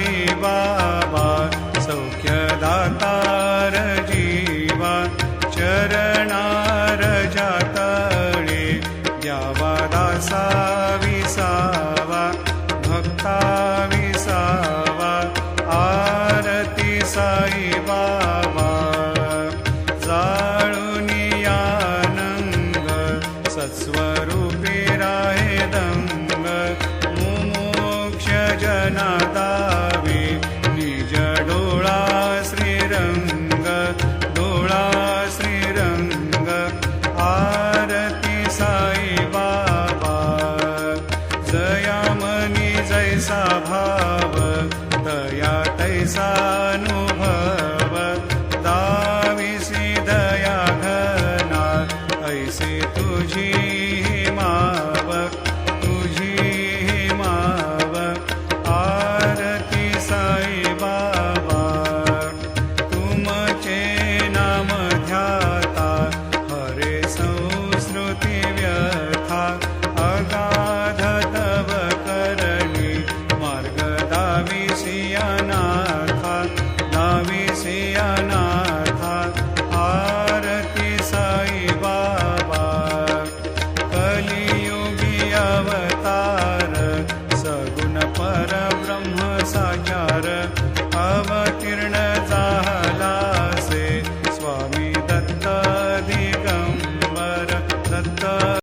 साई बाबा सौख्यदातार जीवा चरणार जातळे द्यावा दासा विसावा भक्ता विसावा आरती साई बाबा जाळूनी आनंद सत्स्वरूपी राहे दंग मुमोक्ष जना दावे निज डोळा श्रीरंग डोळा श्रीरंग आरती साई बाबा जयामनी जैसा भाव दया तैसा अनुभव दाविसी दया घना ऐसे तुझी माव तुझी माव आरती साई बाबा तुमचे नाम ध्याता हरे संस्कृती व्यथा अगाध तव करणी मार्ग दाविसी अनाथा दाविसी अनाथा आरती साई बाबा कलियुगी अवतार सगुण परब्रह्म साकार